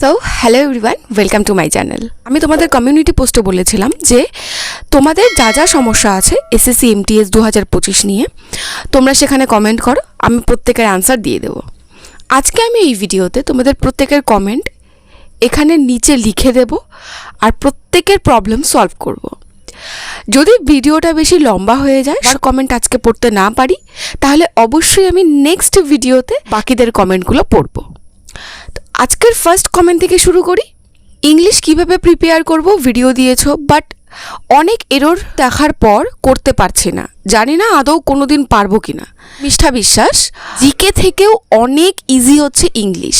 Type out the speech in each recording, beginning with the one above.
So hello everyone, welcome to my channel. আমি তোমাদের community পোস্টে বলেছিলাম যে তোমাদের যা যা সমস্যা আছে এসএসসি এমটিএস 2025 নিয়ে তোমরা সেখানে কমেন্ট করো, আমি প্রত্যেকের অ্যান্সার দিয়ে দেবো। আজকে আমি এই ভিডিওতে তোমাদের প্রত্যেকের কমেন্ট এখানে নিচে লিখে দেব আর প্রত্যেকের প্রবলেম সলভ করব। যদি ভিডিওটা বেশি লম্বা হয়ে যায় আর কমেন্ট আজকে পড়তে না পারি, তাহলে অবশ্যই আমি নেক্সট ভিডিওতে বাকিদের কমেন্টগুলো পড়বো। আজকের ফার্স্ট কমেন্ট থেকে শুরু করি। ইংলিশ কিভাবে প্রিপেয়ার করব ভিডিও দিয়েছো, বাট অনেক এরর দেখার পর করতে পারছি না, জানি না আদৌ কোনোদিন পারবো কিনা। মিষ্ঠা বিশ্বাস, জিকে থেকেও অনেক ইজি হচ্ছে ইংলিশ।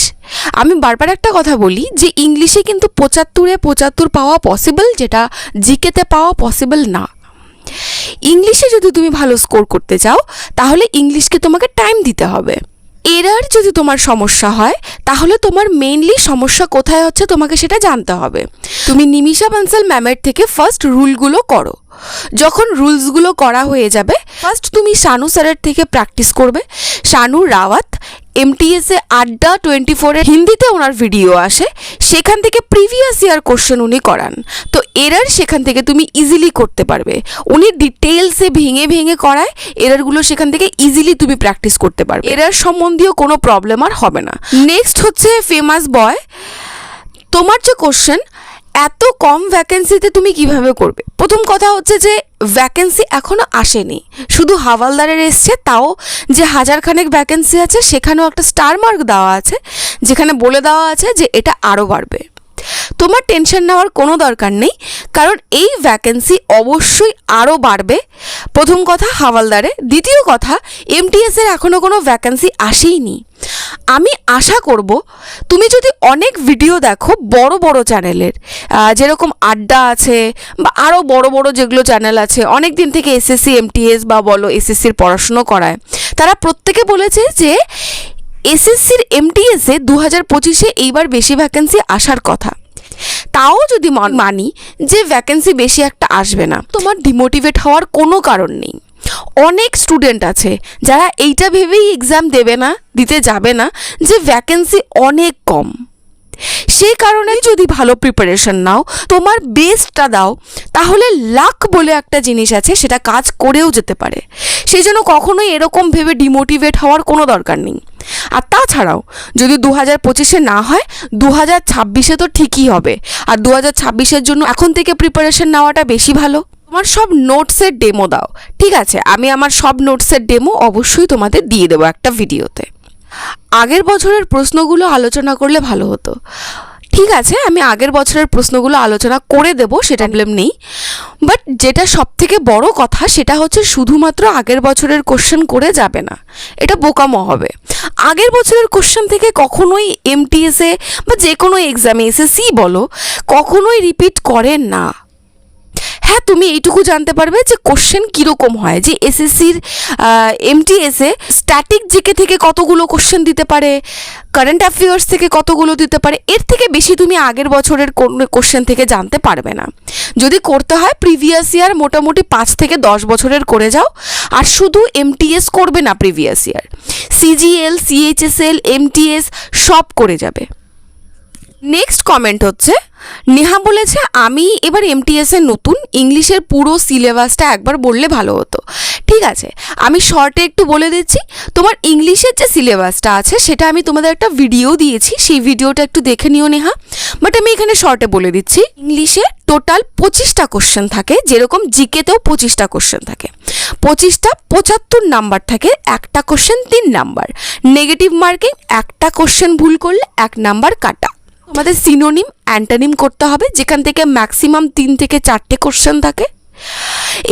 আমি বারবার একটা কথা বলি যে ইংলিশে কিন্তু 75 পাওয়া পসিবল, যেটা জিকেতে পাওয়া পসিবল না। ইংলিশে যদি তুমি ভালো স্কোর করতে চাও তাহলে ইংলিশকে তোমাকে টাইম দিতে হবে। এরার যদি তোমার সমস্যা হয় তাহলে তোমার মেইনলি সমস্যা কোথায় হচ্ছে তোমাকে সেটা জানতে হবে। তুমি নিমিষা বানসাল ম্যামের থেকে ফার্স্ট রুলগুলো করো। যখন রুলসগুলো করা হয়ে যাবে, ফার্স্ট তুমি শানু স্যারের থেকে প্র্যাকটিস করবে। শানু রাওয়াত এমটিএসে আড্ডা 24-এর হিন্দিতে ওনার ভিডিও আসে, সেখান থেকে প্রিভিয়াস ইয়ার কোশ্চেন উনি করান। তো এরার সেখান থেকে তুমি ইজিলি করতে পারবে। উনি ডিটেলসে ভেঙে ভেঙে করায়, এরারগুলো সেখান থেকে ইজিলি তুমি প্র্যাকটিস করতে পারবে। এরার সম্বন্ধীয় কোনো প্রবলেম আর হবে না। নেক্সট হচ্ছে ফেমাস বয়, তোমার যে কোশ্চেন এত কম ভ্যাকেন্সিতে তুমি কিভাবে করবে। প্রথম কথা হচ্ছে যে ভ্যাকেন্সি এখনও আসেনি, শুধু হাওয়ালদারের এসছে, তাও যে 1000 ভ্যাকেন্সি আছে সেখানেও একটা স্টার মার্ক দেওয়া আছে, যেখানে বলে দেওয়া আছে যে এটা আরও বাড়বে। তোমার টেনশন নেওয়ার কোনো দরকার নেই, কারণ এই ভ্যাকেন্সি অবশ্যই আরও বাড়বে। প্রথম কথা হাওয়ালদারে, দ্বিতীয় কথা এমটিএসের এখনও কোনো ভ্যাকেন্সি আসেইনি। আমি আশা করব তুমি যদি অনেক ভিডিও দেখো বড় বড় চ্যানেলের, যেরকম আড্ডা আছে বা আরও বড় বড় যেগুলো চ্যানেল আছে অনেক দিন থেকে এসএসসি এমটিএস বা বলো এসএসসির পড়াশুনো করায়, তারা প্রত্যেকে বলেছে যে এসএসসির এমটিএসে 2025-এ এইবার বেশি ভ্যাকেন্সি আসার কথা। তাও যদি মানি যে ভ্যাকেন্সি বেশি একটা আসবে না, তোমার ডিমোটিভেট হওয়ার কোনো কারণ নেই। অনেক স্টুডেন্ট আছে যারা এইটা ভেবেই এক্সাম দেবে না, দিতে যাবে না, যে ভ্যাকেন্সি অনেক কম। সেই কারণে যদি ভালো প্রিপারেশন নাও, তোমার বেস্টটা দাও, তাহলে লাক বলে একটা জিনিস আছে, সেটা কাজ করেও যেতে পারে। সেই জন্য কখনোই এরকম ভেবে ডিমোটিভেট হওয়ার কোনো দরকার নেই। আর তাছাড়াও যদি 2025-এ না হয় 2026-এ তো ঠিকই হবে। আর 2026-এর জন্য এখন থেকে প্রিপারেশন নেওয়াটা বেশি ভালো। তোমার সব নোটসের ডেমো দাও, ঠিক আছে? আমি আমার সব নোটসের ডেমো অবশ্যই তোমাদের দিয়ে দেবো একটা ভিডিওতে। আগের বছরের প্রশ্নগুলো আলোচনা করলে ভালো হতো, ঠিক আছে? আমি আগের বছরের প্রশ্নগুলো আলোচনা করে দেবো, সেটা প্রবলেম নেই। বাট যেটা সব থেকে বড় কথা সেটা হচ্ছে শুধুমাত্র আগের বছরের কোশ্চেন করে যাবে না, এটা বোকামো হবে। আগের বছরের কোশ্চেন থেকে কখনোই এমটিএসে বা যে কোনো এক্সামে এসএসসি বলো কখনোই রিপিট করেন না। হ্যাঁ, তুমি এইটুকু জানতে পারবে যে কোশ্চেন কীরকম হয়, যে এসএসসির এমটিএসে স্ট্যাটিক জিকে থেকে কতগুলো কোশ্চেন দিতে পারে, কারেন্ট অ্যাফেয়ার্স থেকে কতগুলো দিতে পারে, এর থেকে বেশি তুমি আগের বছরের কোশ্চেন থেকে জানতে পারবে না। যদি করতে হয় প্রিভিয়াস ইয়ার মোটামুটি 5 থেকে 10 বছরের করে যাও। আর শুধু এমটিএস করবে না, previous year CGL, CHSL, MTS সব করে যাবে। নেক্সট কমেন্ট হচ্ছে নেহা বলেছে, আমি এবার এমটিএসে নতুন, ইংলিশের পুরো সিলেবাসটা একবার বললে ভালো হতো। ঠিক আছে, আমি শর্টে একটু বলে দিচ্ছি। তোমার ইংলিশের যে সিলেবাসটা আছে সেটা আমি তোমাদের একটা ভিডিও দিয়েছি, সেই ভিডিওটা একটু দেখে নিও নেহা। বাট আমি এখানে শর্টে বলে দিচ্ছি, ইংলিশে টোটাল 25টা কোশ্চেন থাকে, যেরকম জিকেতেও 25টা কোশ্চেন থাকে। 25টা 75 নাম্বার থাকে, একটা কোশ্চেন 3 নাম্বার। নেগেটিভ মার্কিং, একটা কোশ্চেন ভুল করলে 1 নাম্বার কাটা। তোমাদের সিনোনিম, অ্যান্টোনিম করতে হবে, যেখান থেকে ম্যাক্সিমাম 3 থেকে 4টে কোশ্চেন থাকে।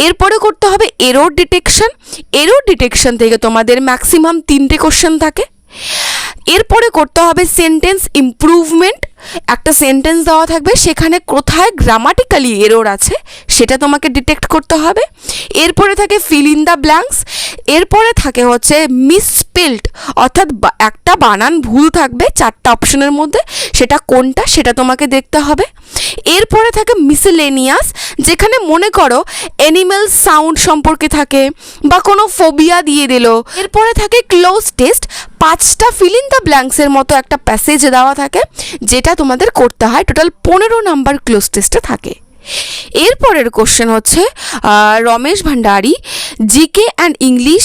এরপরে করতে হবে এরর ডিটেকশন, এরর ডিটেকশন থেকে তোমাদের ম্যাক্সিমাম 3টে কোশ্চেন থাকে। এরপরে করতে হবে সেন্টেন্স ইমপ্রুভমেন্ট, একটা সেন্টেন্স দেওয়া থাকবে, সেখানে কোথায় গ্রামাটিক্যালি এরর আছে সেটা তোমাকে ডিটেক্ট করতে হবে। এরপরে থাকে ফিল ইন দ্য ব্ল্যাঙ্কস, এরপরে থাকে হচ্ছে মিসস্পেলড, অর্থাৎ একটা বানান ভুল থাকবে 4টা অপশনের মধ্যে, সেটা কোনটা সেটা তোমাকে দেখতে হবে। এরপরে থাকে মিসেলেনিয়াস, যেখানে মনে করো অ্যানিম্যাল সাউন্ড সম্পর্কে থাকে বা কোনো ফোবিয়া দিয়ে দিল। এরপরে থাকে ক্লোজ টেস্ট, 5টা ফিল ইন দ্য ব্ল্যাঙ্কসের মতো একটা প্যাসেজ দেওয়া থাকে, যেটা তোমাদের করতে হয়। টোটাল 15 নাম্বার ক্লোজ টেস্টে থাকে। এরপরের কোশ্চেন হচ্ছে Ramesh Bhandari, GK and English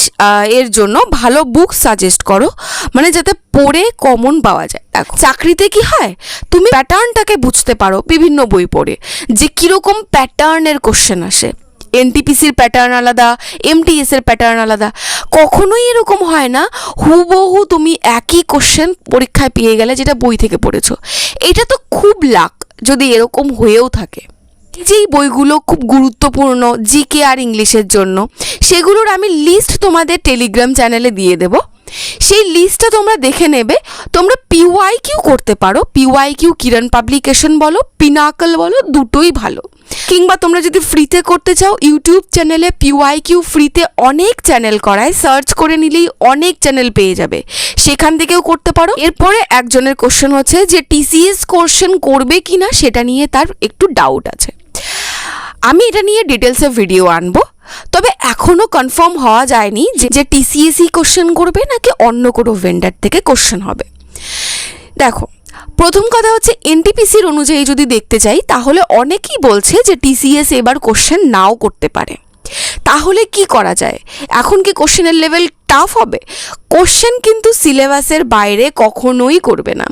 এর জন্য ভালো বুক সাজেস্ট করো, মানে যাতে পড়ে কমন পাওয়া যায়। দেখো, চাকরিতে কি হয়, তুমি প্যাটার্নটাকে বুঝতে পারো বিভিন্ন বই পড়ে, যে কীরকম প্যাটার্নের কোশ্চেন আসে। এনটিপিসির প্যাটার্ন আলাদা, এমটিএসের প্যাটার্ন আলাদা। কখনোই এরকম হয় না হুবহু তুমি একই কোশ্চেন পরীক্ষায় পেয়ে গেলে যেটা বই থেকে পড়েছো। এটা তো খুব লাক যদি এরকম হয়েও থাকে। যেই বইগুলো খুব গুরুত্বপূর্ণ জিকে আর ইংলিশের জন্য, সেগুলোর আমি লিস্ট তোমাদের টেলিগ্রাম চ্যানেলে দিয়ে দেব। সেই লিস্টটা তোমরা দেখে নেবে। তোমরা পিওয়াইকিউ করতে পারো, পিওয়াইকিউ কিরণ পাবলিকেশন বলো, পিনাকল বলো, দুটোই ভালো। কিংবা তোমরা যদি ফ্রিতে করতে চাও, ইউটিউব চ্যানেলে পিওয়াইকিউ ফ্রিতে অনেক চ্যানেল করায়, সার্চ করে নিলেই অনেক চ্যানেল পেয়ে যাবে, সেখান থেকেও করতে পারো। এরপরে একজনের কোশ্চেন হচ্ছে যে টিসিএস কোশ্চেন করবে কি না, সেটা নিয়ে তার একটু ডাউট আছে। আমি এটা নিয়ে ডিটেলসে ভিডিও আনবো, তবে এখনও কনফার্ম হওয়া যায়নি যে টিসিএসই কোশ্চেন করবে নাকি অন্য কোনো ভেন্ডার থেকে কোশ্চেন হবে। দেখো, প্রথম কথা হচ্ছে এনটিপিসির অনুযায়ী যদি দেখতে চাই, তাহলে অনেকেই বলছে যে টিসিএস এবার কোশ্চেন নাও করতে পারে। তাহলে কি করা যায়? এখন কি কোশ্চেনের লেভেল টাফ হবে? কোশ্চেন কিন্তু সিলেবাসের বাইরে কখনোই করবে না।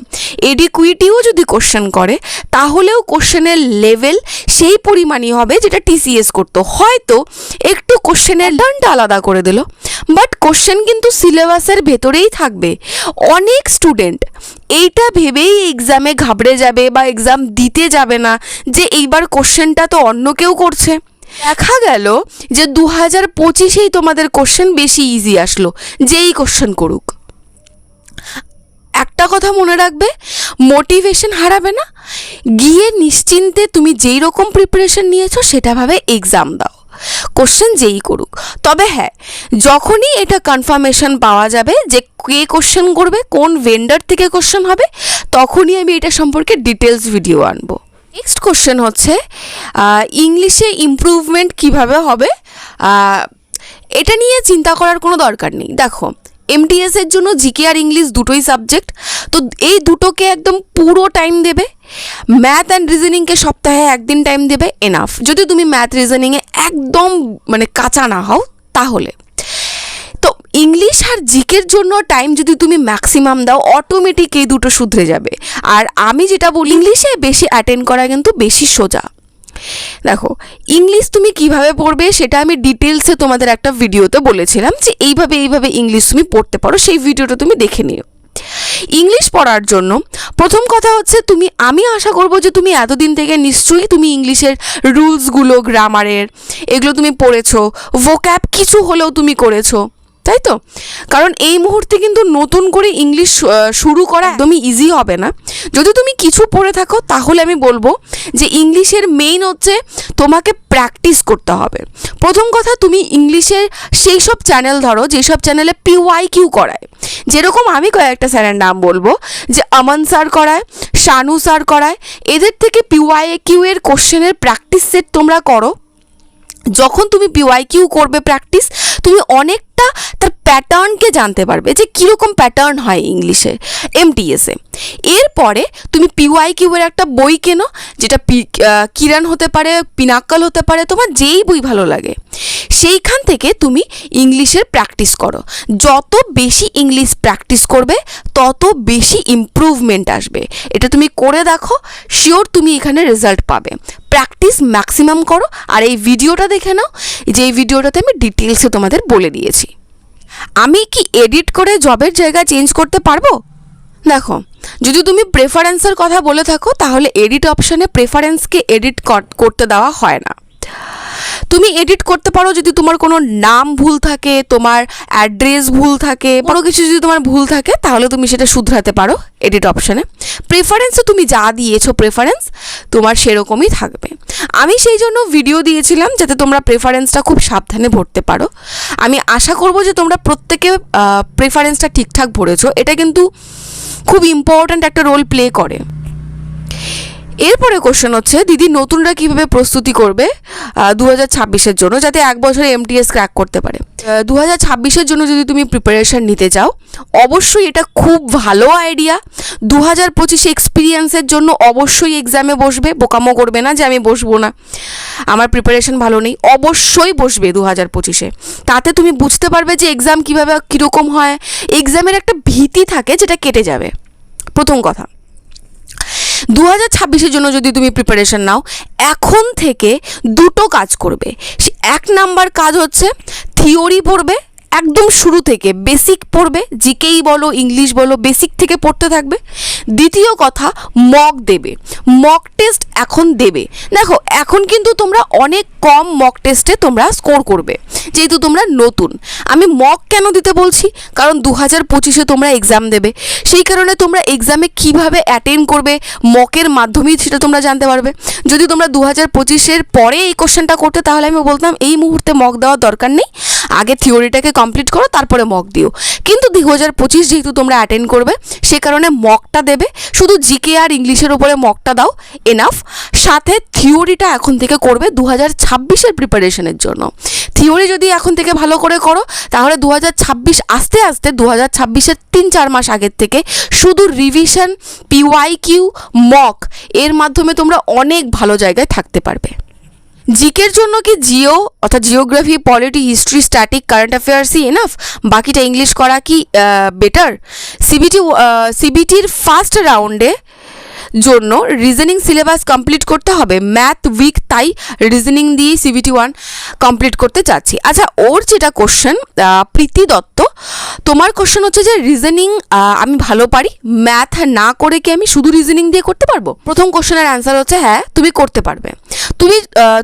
এডিকুইটিও যদি কোশ্চেন করে, তাহলেও কোশ্চেনের লেভেল সেই পরিমাণই হবে যেটা টিসিএস করতো। হয়তো একটু কোশ্চেনের টার্নটা আলাদা করে দিল, বাট কোশ্চেন কিন্তু সিলেবাসের ভেতরেই থাকবে। অনেক স্টুডেন্ট এইটা ভেবেই এক্সামে ঘাবড়ে যাবে বা এক্সাম দিতে যাবে না, যে এইবার কোশ্চেনটা তো অন্য কেউ করছে। দেখা গেল যে 2025-এই তোমাদের কোশ্চেন বেশি ইজি আসলো, যেই কোশ্চেন করুক। একটা কথা মনে রাখবে, মোটিভেশন হারাবে না, গিয়ে নিশ্চিন্তে তুমি যেই রকম প্রিপারেশন নিয়েছো সেটাভাবে এক্সাম দাও, কোশ্চেন যেই করুক। তবে হ্যাঁ, যখনই এটা কনফার্মেশন পাওয়া যাবে যে কে কোশ্চেন করবে, কোন ভেন্ডার থেকে কোশ্চেন হবে, তখনই আমি এটা সম্পর্কে ডিটেলস ভিডিও আনবো। নেক্সট কোশ্চেন হচ্ছে ইংলিশে ইমপ্রুভমেন্ট কিভাবে হবে? এটা নিয়ে চিন্তা করার কোনো দরকার নেই। দেখো, এমটিএস এর জন্য জিকে আর ইংলিশ দুটোই সাবজেক্ট, তো এই দুটোকে একদম পুরো টাইম দেবে। ম্যাথ অ্যান্ড রিজনিংকে সপ্তাহে একদিন টাইম দেবে, এনাফ। যদি তুমি ম্যাথ রিজনিংয়ে একদম মানে কাঁচা না হও, তাহলে তো ইংলিশ আর জিকের জন্য টাইম যদি তুমি ম্যাক্সিমাম দাও, অটোমেটিক এই দুটো শুধরে যাবে। আর আমি যেটা বলি, ইংলিশে বেশি অ্যাটেন্ড করা কিন্তু বেশি সোজা। দেখো, ইংলিশ তুমি কিভাবে পড়বে সেটা আমি ডিটেলসে তোমাদের একটা ভিডিওতে বলেছিলাম, যে এইভাবে ইংলিশ তুমি পড়তে পারো, সেই ভিডিওটা তুমি দেখে নিও। ইংলিশ পড়ার জন্য প্রথম কথা হচ্ছে, আমি আশা করব যে তুমি এতদিন থেকে নিশ্চয়ই তুমি ইংলিশের রুলসগুলো, গ্রামারের এগুলো তুমি পড়েছো, ভোক্যাব কিছু হলেও তুমি করেছো, তাই তো? কারণ এই মুহূর্তে কিন্তু নতুন করে ইংলিশ শুরু করা একদমই ইজি হবে না। যদি তুমি কিছু পড়ে থাকো, তাহলে আমি বলবো যে ইংলিশের মেইন হচ্ছে তোমাকে প্র্যাকটিস করতে হবে। প্রথম কথা, তুমি ইংলিশের সেই সব চ্যানেল ধরো যেসব চ্যানেলে পিওয়াইকিউ করায়। যেরকম আমি কয়েকটা স্যারের নাম বলবো, যে আমন স্যার করায়, শানু স্যার করায়। এদের থেকে পিওয়াইকিউ এর কোশ্চেনের প্র্যাকটিস সেট তোমরা করো। যখন তুমি পিওয়াইকিউ করবে প্র্যাকটিস, তুমি অনেকটা তার প্যাটার্নকে জানতে পারবে, যে কীরকম প্যাটার্ন হয় ইংলিশে এমটিএসে। এরপরে তুমি পিওয়াইকিউ এর একটা বই কেনো, যেটা কিরণ হতে পারে, পিনাকল হতে পারে, তোমার যেই বই ভালো লাগে, সেইখান থেকে তুমি ইংলিশের প্র্যাকটিস করো। যত বেশি ইংলিশ প্র্যাকটিস করবে, তত বেশি ইমপ্রুভমেন্ট আসবে। এটা তুমি করে দেখো, শিওর তুমি এখানে রেজাল্ট পাবে। প্র্যাকটিস ম্যাক্সিমাম করো, আর এই ভিডিওটা দেখে নাও, যে এই ভিডিওটাতে আমি ডিটেলসে তোমাদের বলে দিয়েছি। আমি কি এডিট করে জবের জায়গা চেঞ্জ করতে পারবো? দেখো, যদি তুমি প্রেফারেন্সের কথা বলে থাকো, তাহলে এডিট অপশানে প্রেফারেন্সকে এডিট করতে দেওয়া হয় না। তুমি এডিট করতে পারো যদি তোমার কোনো নাম ভুল থাকে, তোমার অ্যাড্রেস ভুল থাকে, বড় কিছু যদি তোমার ভুল থাকে, তাহলে তুমি সেটা শুধরাতে পারো এডিট অপশানে। প্রেফারেন্সে তুমি যা দিয়েছো প্রেফারেন্স তোমার সেরকমই থাকবে। আমি সেই জন্য ভিডিও দিয়েছিলাম যাতে তোমরা প্রেফারেন্সটা খুব সাবধানে ভরতে পারো। আমি আশা করব যে তোমরা প্রত্যেকে প্রেফারেন্সটা ঠিকঠাক ভরেছো। এটা কিন্তু খুব ইম্পর্ট্যান্ট একটা রোল প্লে করে। এরপরে কোশ্চেন হচ্ছে, দিদি নতুনরা কিভাবে প্রস্তুতি করবে 2026-এর জন্য, যাতে এক বছরে এমটিএস ক্র্যাক করতে পারে। 2026-এর জন্য যদি তুমি প্রিপারেশন নিতে চাও, অবশ্যই এটা খুব ভালো আইডিয়া। 2025 এক্সপিরিয়েন্সের জন্য অবশ্যই এক্সামে বসবে, বোকামো করবে না যে আমি বসবো না, আমার প্রিপারেশন ভালো নেই। অবশ্যই বসবে 2025-এ, তাতে তুমি বুঝতে পারবে যে এক্সাম কীভাবে কীরকম হয়। এক্সামের একটা ভীতি থাকে যেটা কেটে যাবে, প্রথম কথা। 2026-এর জন্য যদি তুমি প্রিপারেশন নাও, এখন থেকে দুটো কাজ করবে। এক নাম্বার কাজ হচ্ছে থিওরি পড়বে, একদম শুরু থেকে বেসিক পড়বে, জিকেই বলো ইংলিশ বলো, বেসিক থেকে পড়তে থাকবে। দ্বিতীয় কথা, মক দেবে, মক টেস্ট এখন দেবে। দেখো এখন কিন্তু তোমরা অনেক কম মক টেস্টে তোমরা স্কোর করবে, যেহেতু তোমরা নতুন। আমি মক কেন দিতে বলছি, কারণ 2025-এ তোমরা এক্সাম দেবে, সেই কারণে তোমরা এক্সামে কিভাবে অ্যাটেন্ড করবে মকের মাধ্যমেই সেটা তোমরা জানতে পারবে। যদি তোমরা 2025-এর পরে এই কোশ্চেনটা করতে, তাহলে আমি বলতাম এই মুহূর্তে মক দেওয়ার দরকার নেই, আগে থিওরিটাকে কমপ্লিট করো তারপরে মক দিও। কিন্তু 2025 যেহেতু তোমরা অ্যাটেন্ড করবে, সে কারণে মকটা দেবে। শুধু জিকে আর ইংলিশের উপরে মকটা দাও, এনাফ। সাথে থিওরিটা এখন থেকে করবে 2026-এর প্রিপারেশনের জন্য। থিওরি যদি এখন থেকে ভালো করে করো, তাহলে 2026 আস্তে আস্তে 2026-এর 3-4 মাস আগের থেকে শুধু রিভিশন, পিওয়াইকিউ, মক এর মাধ্যমে তোমরা অনেক ভালো জায়গায় থাকতে পারবে। জিকের জন্য কি জিও অর্থাৎ geography, polity, history, static, current অ্যাফেয়ার্সই এনাফ? বাকিটা ইংলিশ করা কি বেটার? সিবিটির ফার্স্ট রাউন্ডে জন্য রিজনিং সিলেবাস কমপ্লিট করতে হবে, ম্যাথ উইক, তাই রিজনিং দিয়ে সিবিটি 1 কমপ্লিট করতে চাচ্ছি। আচ্ছা, ওর যেটা কোশ্চেন, প্রীতি দত্ত, তোমার কোশ্চেন হচ্ছে যে রিজনিং আমি ভালো পারি, ম্যাথ না করে কি আমি শুধু রিজনিং দিয়ে করতে পারবো? প্রথম কোশ্চেনের অ্যান্সার হচ্ছে হ্যাঁ, তুমি করতে পারবে।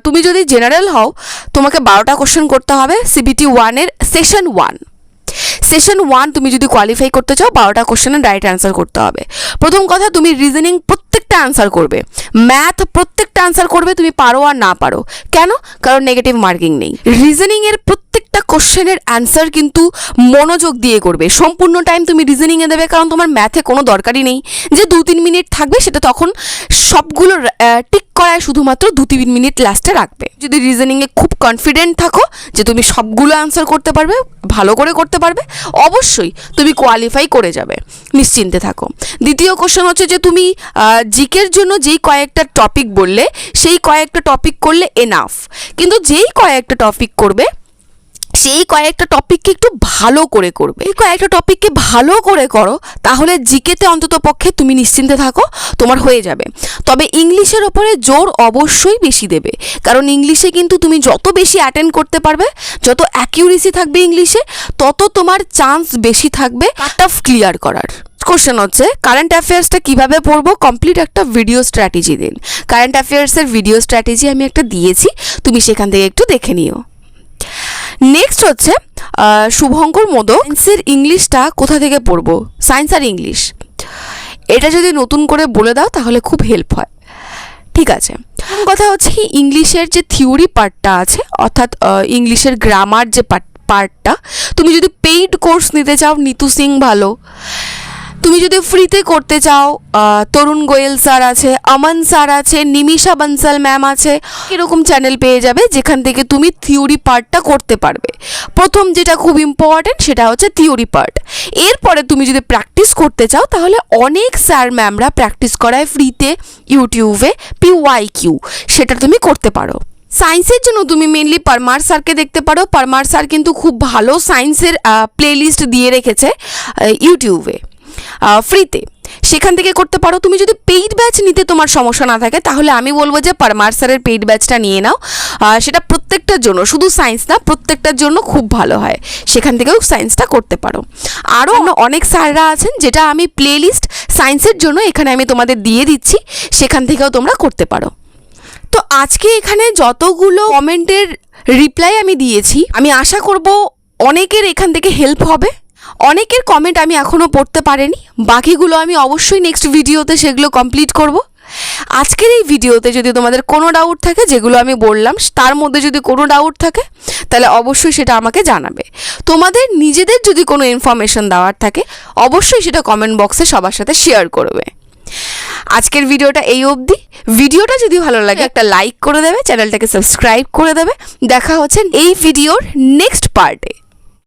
তুমি যদি জেনারেল হও, তোমাকে 12টা কোশ্চেন করতে হবে সিবিটি 1-এর সেশন 1 তুমি যদি কোয়ালিফাই করতে চাও, 12টা কোশ্চেনের রাইট অ্যান্সার করতে হবে। প্রথম কথা, তুমি রিজনিং প্রত্যেকটা অ্যান্সার করবে, ম্যাথ প্রত্যেকটা অ্যান্সার করবে, তুমি পারো আর না পারো। কেন? কারণ নেগেটিভ মার্কিং নেই। রিজনিংয়ের প্রত্যেকটা কোশ্চেনের অ্যান্সার কিন্তু মনোযোগ দিয়ে করবে। সম্পূর্ণ টাইম তুমি রিজনিংয়ে দেবে, কারণ তোমার ম্যাথে কোনো দরকারই নেই যে 2-3 মিনিট থাকবে, সেটা তখন সবগুলো টিক করায় শুধুমাত্র 2-3 মিনিট লাস্টে রাখবে। যদি রিজনিংয়ে খুব কনফিডেন্ট থাকো যে তুমি সবগুলো অ্যান্সার করতে পারবে, ভালো করে করতে পারবে, অবশ্যই তুমি কোয়ালিফাই করে যাবে, নিশ্চিন্তে থাকো। দ্বিতীয় কোশ্চেন হচ্ছে যে তুমি জিকের জন্য যেই কয়েকটা টপিক বললে, সেই কয়েকটা টপিক করলে এনাফ, কিন্তু যেই কয়েকটা টপিক করবে সেই কয়েকটা টপিককে একটু ভালো করে করবে। এই কয়েকটা টপিককে ভালো করে করো, তাহলে জিকেতে অন্তত পক্ষে তুমি নিশ্চিন্তে থাকো, তোমার হয়ে যাবে। তবে ইংলিশের ওপরে জোর অবশ্যই বেশি দেবে, কারণ ইংলিশে কিন্তু তুমি যত বেশি অ্যাটেন্ড করতে পারবে, যত অ্যাকিউরেসি থাকবে ইংলিশে, তত তোমার চান্স বেশি থাকবে কাট অফ ক্লিয়ার করার। কোশ্চেন হচ্ছে কারেন্ট অ্যাফেয়ার্সটা কীভাবে পড়বো, কমপ্লিট একটা ভিডিও স্ট্র্যাটেজি দিন। কারেন্ট অ্যাফেয়ার্সের ভিডিও স্ট্র্যাটেজি আমি একটা দিয়েছি, তুমি সেখান থেকে একটু দেখে নিও। নেক্সট হচ্ছে শুভঙ্কর মোদক, সায়েন্সের ইংলিশটা কোথা থেকে পড়বো, সায়েন্স আর ইংলিশ, এটা যদি নতুন করে বলে দাও তাহলে খুব হেল্প হয়। ঠিক আছে, কথা হচ্ছে ইংলিশের যে থিওরি পার্টটা আছে, অর্থাৎ ইংলিশের গ্রামার যে পার্টটা, তুমি যদি পেইড কোর্স নিতে চাও, নিতু সিং ভালো। তুমি যদি ফ্রিতে করতে চাও, তরুণ গোয়েল স্যার আছে, অমন স্যার আছে, নিমিষা বনসাল ম্যাম আছে, এরকম চ্যানেল পেয়ে যাবে যেখান থেকে তুমি থিওরি পার্টটা করতে পারবে। প্রথম যেটা খুব ইম্পর্টেন্ট সেটা হচ্ছে থিওরি পার্ট। এরপরে তুমি যদি প্র্যাকটিস করতে চাও, তাহলে অনেক স্যার ম্যামরা প্র্যাকটিস করায় ফ্রিতে ইউটিউবে, পিওয়াইকিউ, সেটা তুমি করতে পারো। সায়েন্সের জন্য তুমি মেনলি পারমার স্যারকে দেখতে পারো। পারমার স্যার কিন্তু খুব ভালো সায়েন্সের প্লেলিস্ট দিয়ে রেখেছে ইউটিউবে ফ্রিতে, সেখান থেকে করতে পারো। তুমি যদি পেইড ব্যাচ নিতে তোমার সমস্যা না থাকে, তাহলে আমি বলবো যে পারমার স্যারের পেইড ব্যাচটা নিয়ে নাও। সেটা প্রত্যেকটার জন্য, শুধু সায়েন্স না, প্রত্যেকটার জন্য খুব ভালো হয়, সেখান থেকেও সায়েন্সটা করতে পারো। আরও অনেক স্যাররা আছেন যেটা আমি প্লেলিস্ট সায়েন্সের জন্য এখানে আমি তোমাদের দিয়ে দিচ্ছি, সেখান থেকেও তোমরা করতে পারো। তো আজকে এখানে যতগুলো কমেন্টের রিপ্লাই আমি দিয়েছি, আমি আশা করব অনেকের এখান থেকে হেল্প হবে। অনেকের কমেন্ট আমি এখনও পড়তে পারিনি, বাকিগুলো আমি অবশ্যই নেক্সট ভিডিওতে সেগুলো কমপ্লিট করব। আজকের এই ভিডিওতে যদি তোমাদের কোনো ডাউট থাকে, যেগুলো আমি বললাম তার মধ্যে যদি কোনো ডাউট থাকে, তাহলে অবশ্যই সেটা আমাকে জানাবে। তোমাদের নিজেদের যদি কোনো ইনফরমেশন দেওয়ার থাকে, অবশ্যই সেটা কমেন্ট বক্সে সবার সাথে শেয়ার করবে। আজকের ভিডিওটা এই অবধি। ভিডিওটা যদি ভালো লাগে একটা লাইক করে দেবে, চ্যানেলটাকে সাবস্ক্রাইব করে দেবে। দেখা হচ্ছে এই ভিডিওর নেক্সট পার্টে।